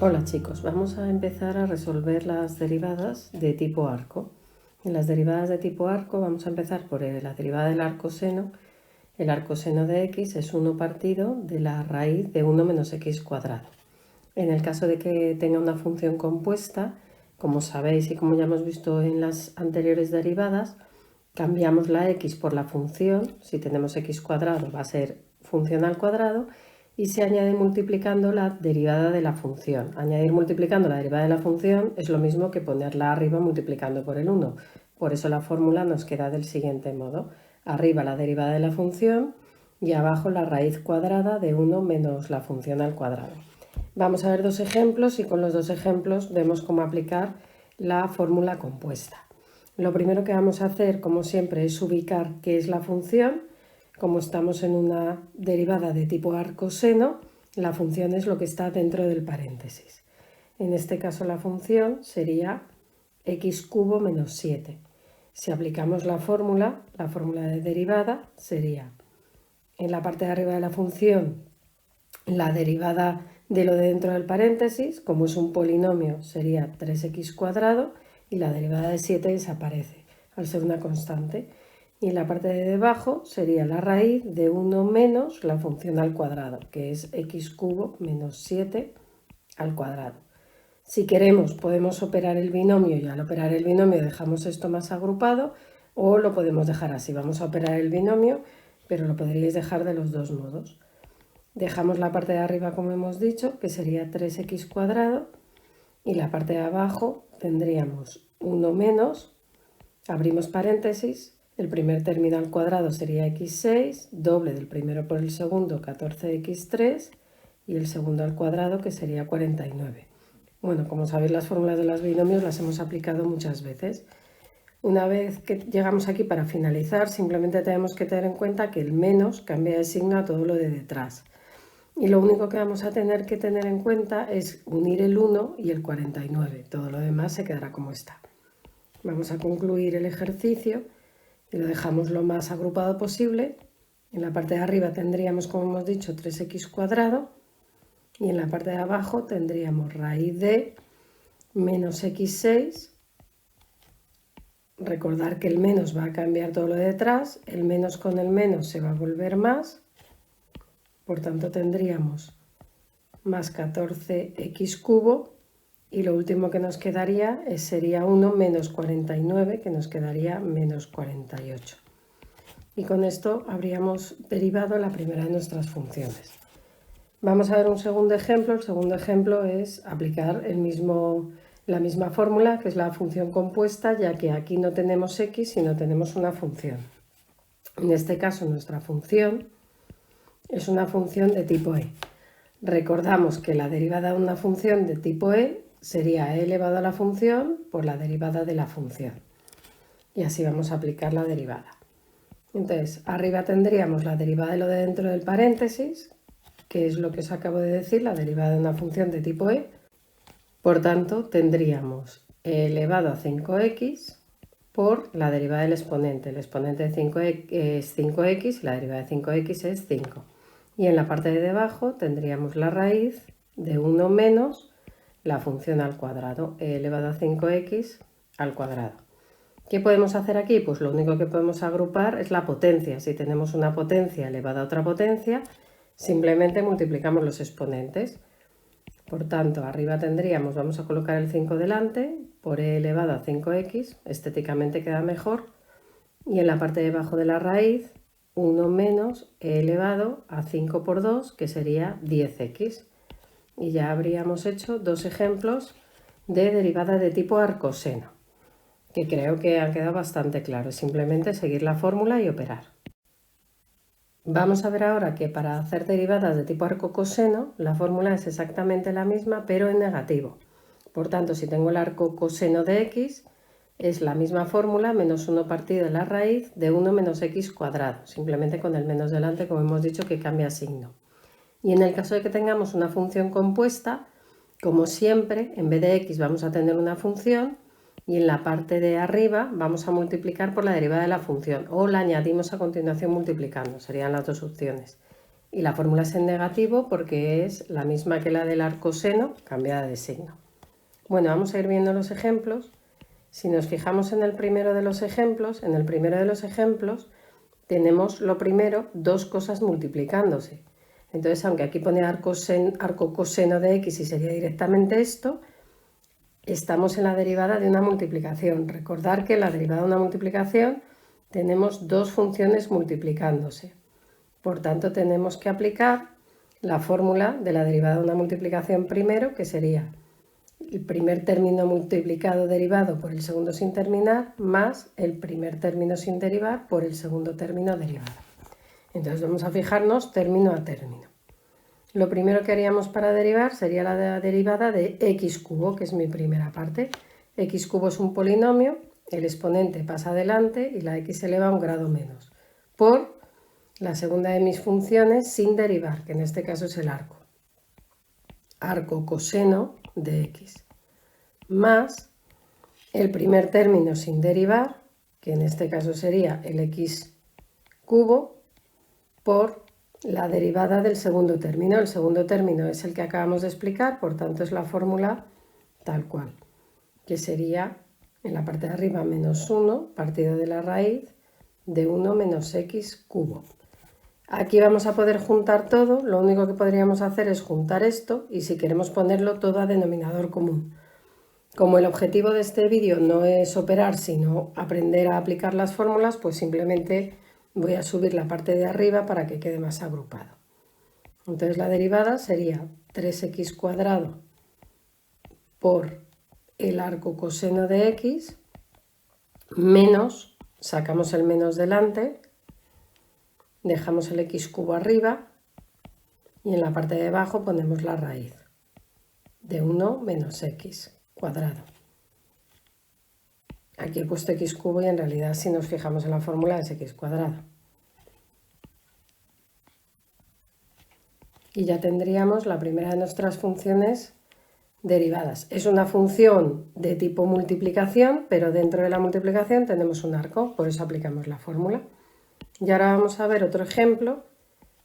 Hola chicos, vamos a empezar a resolver las derivadas de tipo arco. En las derivadas de tipo arco vamos a empezar por la derivada del arcoseno. El arcoseno de x es 1 partido de la raíz de 1 menos x cuadrado. En el caso de que tenga una función compuesta, como sabéis y como ya hemos visto en las anteriores derivadas, cambiamos la x por la función. Si tenemos x cuadrado va a ser función al cuadrado y se añade multiplicando la derivada de la función. Añadir multiplicando la derivada de la función es lo mismo que ponerla arriba multiplicando por el 1. Por eso la fórmula nos queda del siguiente modo. Arriba la derivada de la función y abajo la raíz cuadrada de 1 menos la función al cuadrado. Vamos a ver dos ejemplos y con los dos ejemplos vemos cómo aplicar la fórmula compuesta. Lo primero que vamos a hacer, como siempre, es ubicar qué es la función. Como estamos en una derivada de tipo arcoseno, la función es lo que está dentro del paréntesis. En este caso la función sería x cubo menos 7. Si aplicamos la fórmula de derivada sería en la parte de arriba de la función la derivada de lo de dentro del paréntesis, como es un polinomio sería 3x cuadrado y la derivada de 7 desaparece al ser una constante. Y en la parte de debajo sería la raíz de 1 menos la función al cuadrado, que es x cubo menos 7 al cuadrado. Si queremos podemos operar el binomio y al operar el binomio dejamos esto más agrupado o lo podemos dejar así. Vamos a operar el binomio, pero lo podríais dejar de los dos modos. Dejamos la parte de arriba como hemos dicho, que sería 3x cuadrado, y la parte de abajo tendríamos 1 menos, abrimos paréntesis, el primer término al cuadrado sería x6, doble del primero por el segundo, 14x3, y el segundo al cuadrado, que sería 49. Bueno, como sabéis, las fórmulas de los binomios las hemos aplicado muchas veces. Una vez que llegamos aquí para finalizar, simplemente tenemos que tener en cuenta que el menos cambia de signo a todo lo de detrás. Y lo único que vamos a tener que tener en cuenta es unir el 1 y el 49. Todo lo demás se quedará como está. Vamos a concluir el ejercicio y lo dejamos lo más agrupado posible. En la parte de arriba tendríamos, como hemos dicho, 3x cuadrado y en la parte de abajo tendríamos raíz de menos x6. Recordar que el menos va a cambiar todo lo de detrás, el menos con el menos se va a volver más, por tanto tendríamos más 14x cubo. Y lo último que nos quedaría sería 1 menos 49, que nos quedaría menos 48. Y con esto habríamos derivado la primera de nuestras funciones. Vamos a ver un segundo ejemplo. El segundo ejemplo es aplicar la misma fórmula, que es la función compuesta, ya que aquí no tenemos x, sino tenemos una función. En este caso nuestra función es una función de tipo e. Recordamos que la derivada de una función de tipo e sería e elevado a la función por la derivada de la función. Y así vamos a aplicar la derivada. Entonces, arriba tendríamos la derivada de lo de dentro del paréntesis, que es lo que os acabo de decir, la derivada de una función de tipo e. Por tanto, tendríamos e elevado a 5x por la derivada del exponente. El exponente de 5x es 5x y la derivada de 5x es 5. Y en la parte de debajo tendríamos la raíz de 1 menos la función al cuadrado, e elevado a 5x al cuadrado. ¿Qué podemos hacer aquí? Pues lo único que podemos agrupar es la potencia. Si tenemos una potencia elevada a otra potencia, simplemente multiplicamos los exponentes. Por tanto, arriba tendríamos, vamos a colocar el 5 delante, por e elevado a 5x, estéticamente queda mejor. Y en la parte de abajo de la raíz, 1 menos e elevado a 5 por 2, que sería 10x. Y ya habríamos hecho dos ejemplos de derivada de tipo arcoseno, que creo que han quedado bastante claros. Simplemente seguir la fórmula y operar. Vamos a ver ahora que para hacer derivadas de tipo arcocoseno, la fórmula es exactamente la misma, pero en negativo. Por tanto, si tengo el arco coseno de x, es la misma fórmula, menos 1 partido de la raíz de 1 menos x cuadrado, simplemente con el menos delante, como hemos dicho, que cambia signo. Y en el caso de que tengamos una función compuesta, como siempre, en vez de x vamos a tener una función y en la parte de arriba vamos a multiplicar por la derivada de la función o la añadimos a continuación multiplicando, serían las dos opciones. Y la fórmula es en negativo porque es la misma que la del arcoseno, cambiada de signo. Bueno, vamos a ir viendo los ejemplos. Si nos fijamos en el primero de los ejemplos, tenemos lo primero, dos cosas multiplicándose. Entonces, aunque aquí pone arco coseno de x y sería directamente esto, estamos en la derivada de una multiplicación. Recordar que en la derivada de una multiplicación tenemos dos funciones multiplicándose. Por tanto, tenemos que aplicar la fórmula de la derivada de una multiplicación primero, que sería el primer término multiplicado derivado por el segundo sin terminar, más el primer término sin derivar por el segundo término derivado. Entonces vamos a fijarnos término a término. Lo primero que haríamos para derivar sería la derivada de x cubo, que es mi primera parte. X cubo es un polinomio, el exponente pasa adelante y la x se eleva a un grado menos, por la segunda de mis funciones sin derivar, que en este caso es el arco. Arco coseno de x, más el primer término sin derivar, que en este caso sería el x cubo, por la derivada del segundo término. El segundo término es el que acabamos de explicar, por tanto es la fórmula tal cual, que sería en la parte de arriba menos 1 partido de la raíz de 1 menos x cubo. Aquí vamos a poder juntar todo, lo único que podríamos hacer es juntar esto y si queremos ponerlo todo a denominador común. Como el objetivo de este vídeo no es operar, sino aprender a aplicar las fórmulas, pues simplemente voy a subir la parte de arriba para que quede más agrupado. Entonces la derivada sería 3x cuadrado por el arco coseno de x menos, sacamos el menos delante, dejamos el x cubo arriba y en la parte de abajo ponemos la raíz de 1 menos x cuadrado. Aquí he puesto x cubo y en realidad si nos fijamos en la fórmula es x cuadrado. Y ya tendríamos la primera de nuestras funciones derivadas. Es una función de tipo multiplicación, pero dentro de la multiplicación tenemos un arco, por eso aplicamos la fórmula. Y ahora vamos a ver otro ejemplo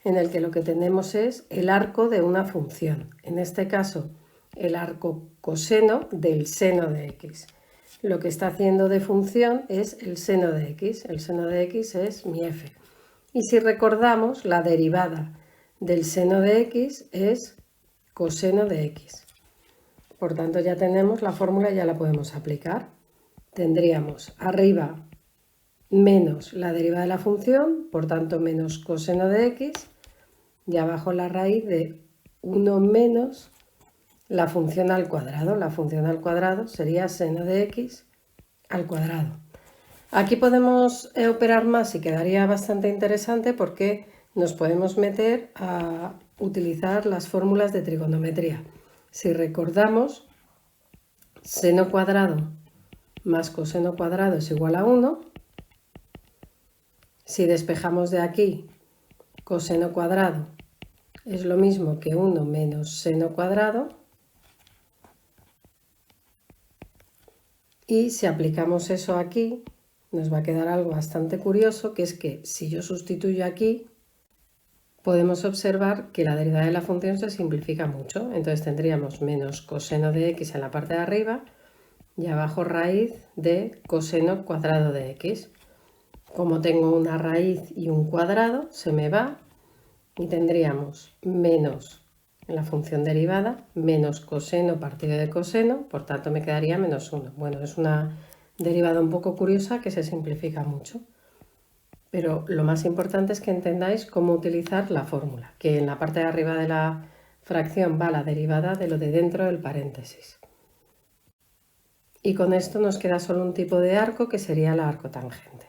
en el que lo que tenemos es el arco de una función. En este caso, el arco coseno del seno de x. Lo que está haciendo de función es el seno de x. El seno de x es mi f. Y si recordamos, la derivada del seno de x es coseno de x. Por tanto, ya tenemos la fórmula, ya la podemos aplicar. Tendríamos arriba menos la derivada de la función, por tanto menos coseno de x, y abajo la raíz de 1 menos la función al cuadrado. La función al cuadrado sería seno de x al cuadrado. Aquí podemos operar más y quedaría bastante interesante porque nos podemos meter a utilizar las fórmulas de trigonometría. Si recordamos, seno cuadrado más coseno cuadrado es igual a 1. Si despejamos de aquí, coseno cuadrado es lo mismo que 1 menos seno cuadrado. Y si aplicamos eso aquí, nos va a quedar algo bastante curioso, que es que si yo sustituyo aquí, podemos observar que la derivada de la función se simplifica mucho. Entonces tendríamos menos coseno de x en la parte de arriba y abajo raíz de coseno cuadrado de x. Como tengo una raíz y un cuadrado, se me va y tendríamos menos en la función derivada, menos coseno partido de coseno, por tanto me quedaría menos 1. Bueno, es una derivada un poco curiosa que se simplifica mucho. Pero lo más importante es que entendáis cómo utilizar la fórmula, que en la parte de arriba de la fracción va la derivada de lo de dentro del paréntesis. Y con esto nos queda solo un tipo de arco que sería la arcotangente.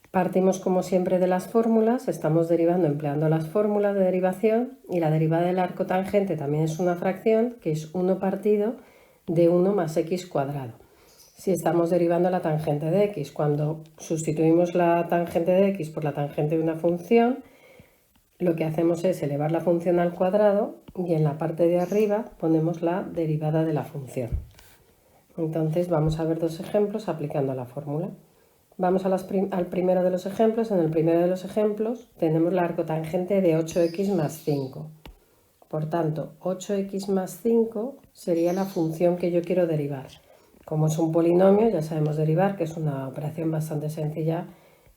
Partimos como siempre de las fórmulas, estamos derivando empleando las fórmulas de derivación y la derivada del arco tangente también es una fracción que es 1 partido de 1 más x cuadrado. Si estamos derivando la tangente de x, cuando sustituimos la tangente de x por la tangente de una función, lo que hacemos es elevar la función al cuadrado y en la parte de arriba ponemos la derivada de la función. Entonces vamos a ver dos ejemplos aplicando la fórmula. Vamos al primero de los ejemplos. En el primero de los ejemplos tenemos la arcotangente de 8x más 5. Por tanto, 8x más 5 sería la función que yo quiero derivar. Como es un polinomio, ya sabemos derivar, que es una operación bastante sencilla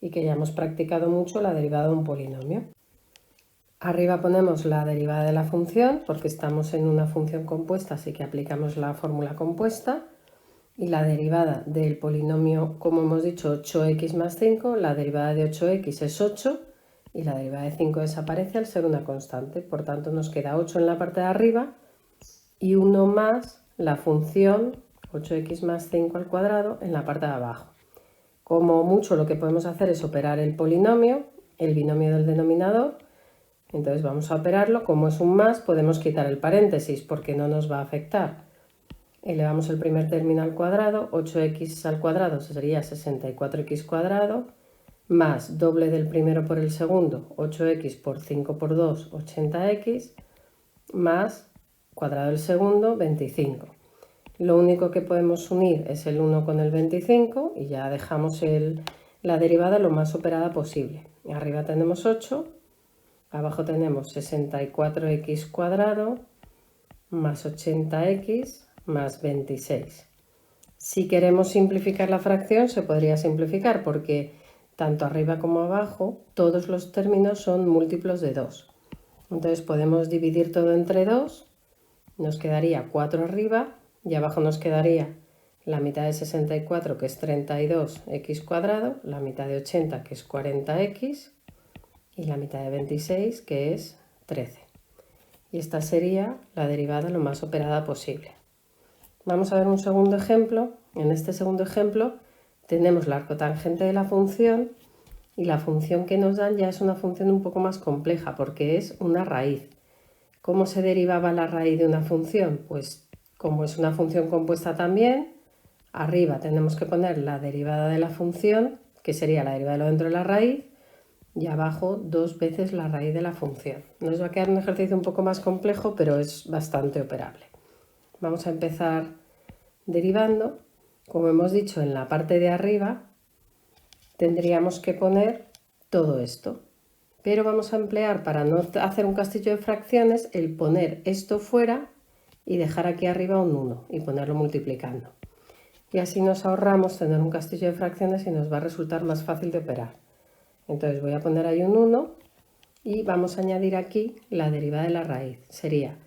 y que ya hemos practicado mucho, la derivada de un polinomio. Arriba ponemos la derivada de la función, porque estamos en una función compuesta, así que aplicamos la fórmula compuesta. Y la derivada del polinomio, como hemos dicho, 8x más 5, la derivada de 8x es 8 y la derivada de 5 desaparece al ser una constante. Por tanto, nos queda 8 en la parte de arriba y 1 más la función 8x más 5 al cuadrado en la parte de abajo. Como mucho lo que podemos hacer es operar el polinomio, el binomio del denominador. Entonces vamos a operarlo. Como es un más, podemos quitar el paréntesis porque no nos va a afectar. Elevamos el primer término al cuadrado, 8x al cuadrado sería 64x cuadrado, más doble del primero por el segundo, 8x por 5 por 2, 80x, más cuadrado del segundo, 25. Lo único que podemos unir es el 1 con el 25 y ya dejamos la derivada lo más operada posible. Arriba tenemos 8, abajo tenemos 64x cuadrado, más 80x, más 26. Si queremos simplificar la fracción, se podría simplificar porque tanto arriba como abajo todos los términos son múltiplos de 2. Entonces podemos dividir todo entre 2, nos quedaría 4 arriba y abajo nos quedaría la mitad de 64, que es 32x cuadrado, la mitad de 80, que es 40x, y la mitad de 26, que es 13. Y esta sería la derivada lo más operada posible. Vamos a ver un segundo ejemplo. En este segundo ejemplo tenemos la arcotangente de la función y la función que nos dan ya es una función un poco más compleja porque es una raíz. ¿Cómo se derivaba la raíz de una función? Pues como es una función compuesta también, arriba tenemos que poner la derivada de la función, que sería la derivada de lo dentro de la raíz, y abajo 2 veces la raíz de la función. Nos va a quedar un ejercicio un poco más complejo, pero es bastante operable. Vamos a empezar derivando. Como hemos dicho, en la parte de arriba tendríamos que poner todo esto. Pero vamos a emplear, para no hacer un castillo de fracciones, el poner esto fuera y dejar aquí arriba un 1 y ponerlo multiplicando. Y así nos ahorramos tener un castillo de fracciones y nos va a resultar más fácil de operar. Entonces voy a poner ahí un 1 y vamos a añadir aquí la derivada de la raíz. Sería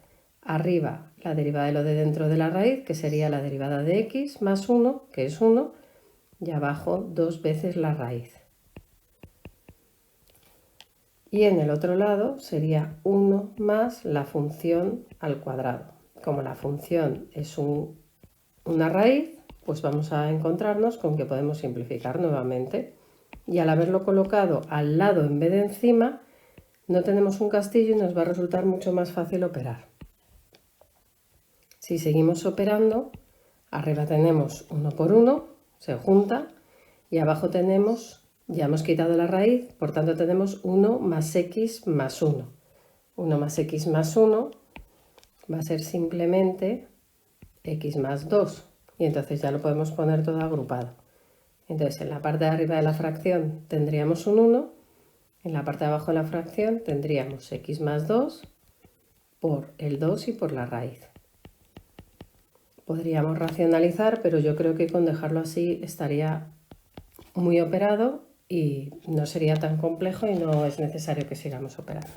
arriba la derivada de lo de dentro de la raíz, que sería la derivada de x más 1, que es 1, y abajo 2 veces la raíz. Y en el otro lado sería 1 más la función al cuadrado. Como la función es una raíz, pues vamos a encontrarnos con que podemos simplificar nuevamente. Y al haberlo colocado al lado en vez de encima, no tenemos un castillo y nos va a resultar mucho más fácil operar. Si seguimos operando, arriba tenemos 1 por 1, se junta, y abajo tenemos, ya hemos quitado la raíz, por tanto tenemos 1 más x más 1. 1 más x más 1 va a ser simplemente x más 2, y entonces ya lo podemos poner todo agrupado. Entonces en la parte de arriba de la fracción tendríamos un 1, en la parte de abajo de la fracción tendríamos x más 2 por el 2 y por la raíz. Podríamos racionalizar, pero yo creo que con dejarlo así estaría muy operado y no sería tan complejo y no es necesario que sigamos operando.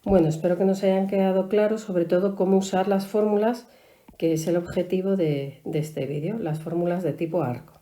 Bueno, espero que nos hayan quedado claros, sobre todo cómo usar las fórmulas, que es el objetivo de este vídeo, las fórmulas de tipo arco.